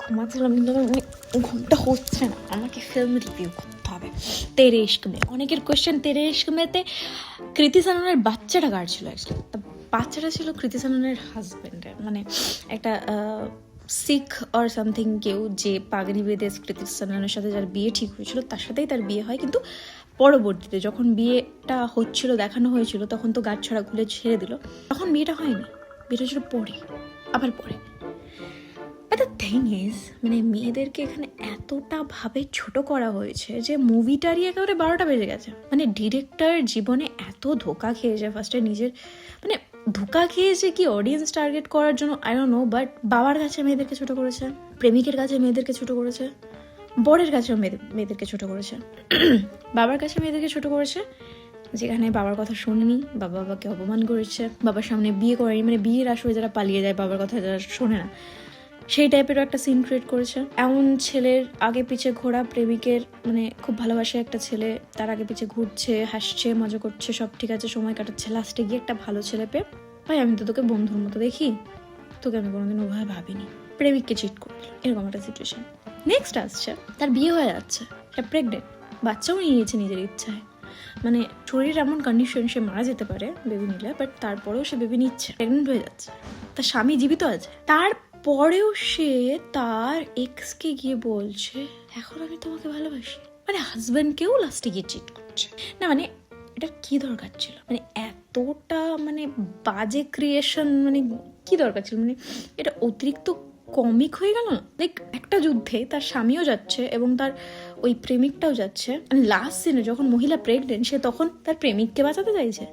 ঘুমাচ্ছিলাম কিন্তু ঘুমটা হচ্ছে না, আমাকে ফিল্ম রিভিউ করতে হবে। তেরে ইশক মে, অনেকের কোয়েশ্চেন তেরে ইশক মেতে কৃতি সাননের বাচ্চাটা কার ছিল? অ্যাকচুয়ালি বাচ্চাটা ছিল কৃতি সাননের হাজব্যান্ডের, মানে একটা শিখ অর সামথিং কেউ, যে পাগড়ি বেঁধে কৃতি সাননের সাথে যার বিয়ে ঠিক হয়েছিল তার সাথেই তার বিয়ে হয়। কিন্তু পরবর্তীতে যখন বিয়েটা হচ্ছিল, দেখানো হয়েছিল, তখন তো গাছছড়া খুলে ছেড়ে দিল, তখন বিয়েটা হয়নি, বিয়েটা ছিল পরে, আবার পরে। দ্য থিং ইজ, মানে মেয়েদেরকে এখানে এতটা ভাবে ছোট করা হয়েছে যে মুভিটারই একেবারে 12টা বেজে গেছে। মানে ডিরেক্টর জীবনে এত ধোকা খেয়েছে, ফার্স্টে নিজের মানে ধোকা খেয়েছে কি অডিয়েন্স টার্গেট করার জন্য, আই ডোন্ট নো, বাট বাবার কাছে মেয়েদেরকে ছোট করেছে, প্রেমিকের কাছে মেয়েদেরকে ছোট করেছে, বরের কাছেও মেয়েদেরকে ছোট করেছে, বাবার কাছে মেয়েদেরকে ছোট করেছে, যেখানে বাবার কথা শোনেনি, বাবাকে অপমান করেছে, বাবার সামনে বিয়ে করেনি, মানে বিয়ের আসরে যারা পালিয়ে যায়, বাবার কথা যারা শোনে না, সেই টাইপেরও একটা সিন ক্রিয়েট করেছে। এমন ছেলের আগে পিছে ঘোরা, প্রেমিকের মানে খুব ভালোবাসে একটা ছেলে, তার আগে পিছে ঘুরছে, হাসছে, মজা করছে, সব ঠিক আছে, সময় কাটাচ্ছে, লাস্টে গিয়ে একটা ভালো ছেলে পেয়ে, ভাই আমি তো তোকে বন্ধুর মতো দেখি, তোকে আমি কোনোদিন ওভাবে ভাবিনি, প্রেমিককে চিট করল, এরকম একটা সিচুয়েশন। নেক্সট আসছে তার বিয়ে হয়ে যাচ্ছে, সে প্রেগনেন্ট, বাচ্চাও নিয়ে নিয়েছে নিজের ইচ্ছায়, মানে শরীর এমন কন্ডিশন সে মারা যেতে পারে বেবি নিলে, বাট তারপরেও সে বেবি নিচ্ছে, প্রেগনেন্ট হয়ে যাচ্ছে, তার স্বামী জীবিত আছে, তারপরেও সে তার এক্সকে গিয়ে বলছে এখন আমি তোমাকে ভালোবাসি, মানে হাজব্যান্ডকেও লাস্টে গিয়ে চিট করছে। না মানে এটা কি দরকার ছিল? মানে এতটা মানে বাজে ক্রিয়েশন, মানে কি দরকার ছিল? মানে এটা অতিরিক্ত কমিক হয়ে গেল না? লাইক একটা যুদ্ধে তার স্বামীও যাচ্ছে এবং তার ওই প্রেমিকটাও যাচ্ছে, লাস্ট সিনে যখন মহিলা প্রেগনেন্ট, সে তখন তার প্রেমিককে বাঁচাতে চাইছে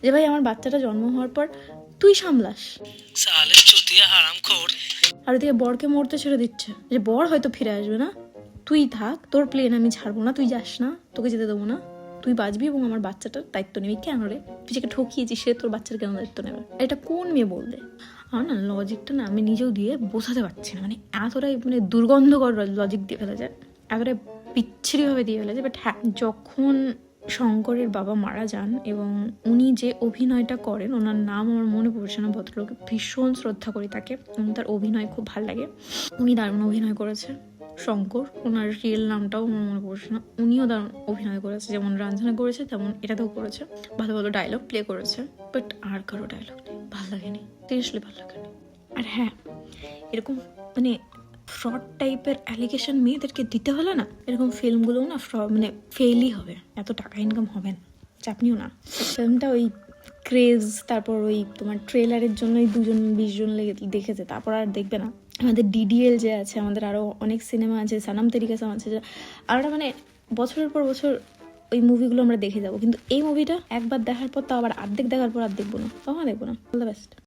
যে ভাই আমার বাচ্চাটা জন্ম হওয়ার পর তুই সামলাস, আর ওদিকে বরকে মরতে ছেড়ে দিচ্ছে, যে বর হয়তো ফিরে আসবে না, তুই থাক, তোর প্লেন আমি ছাড়বো না, তুই যাস না, তোকে যেতে দেবো না, তুই বাঁচবি এবং আমার বাচ্চাটার দায়িত্ব নিবি। কেন রে? তুই যাকে ঠকিয়েছিস সে তোর বাচ্চার কেন দায়িত্ব নেবে? এটা কোন মেয়ে বলবে? আমার না লজিকটা না আমি নিজেও দিয়ে বোঝাতে পারছি না, মানে এতটাই মানে দুর্গন্ধকর লজিক দিয়ে ফেলেছে, এতটাই বিচ্ছিরিভাবে দিয়ে ফেলেছে। বাট হ্যাঁ, যখন শঙ্করের বাবা মারা যান এবং উনি যে অভিনয়টা করেন, ওনার নাম আমার মনে পড়ছে না, ভদ্রলোকে ভীষণ শ্রদ্ধা করি তাকে এবং তার অভিনয় খুব ভালো লাগে, উনি দারুণ অভিনয় করেছে। শঙ্কর, ওনার রিয়েল নামটাও আমার মনে পড়ছে না, উনিও দারুণ অভিনয় করেছে, যেমন রাঞ্জনা করেছে তেমন এটাতেও করেছে, ভালো ভালো ডায়লগ প্লে করেছে, বাট আর কারো ডায়লগ নেই, ভালো লাগেনি, সিরিয়াসলি ভালো লাগেনি। আর হ্যাঁ, এরকম মানে ফ্রড টাইপের অ্যালিগেশন মেয়েদেরকে দিতে হলে না, এরকম ফিল্মগুলোও না মানে ফেলই হবে, এত টাকা ইনকাম হবে না, চাপনিও না। ফিল্মটা ওই ক্রেজ, তারপর ওই তোমার ট্রেলারের জন্যই 2-20 জন দেখেছে, তারপর আর দেখবে না। আমাদের ডিডিএল যে আছে, আমাদের আরও অনেক সিনেমা আছে, সানাম তেরি কসম আছে, আমরা মানে বছরের পর বছর ওই মুভিগুলো আমরা দেখে যাবো, কিন্তু এই মুভিটা একবার দেখার পর তো আবার অর্ধেক দেখার পর আর দেখবো না, তখন দেখবো না। All the best.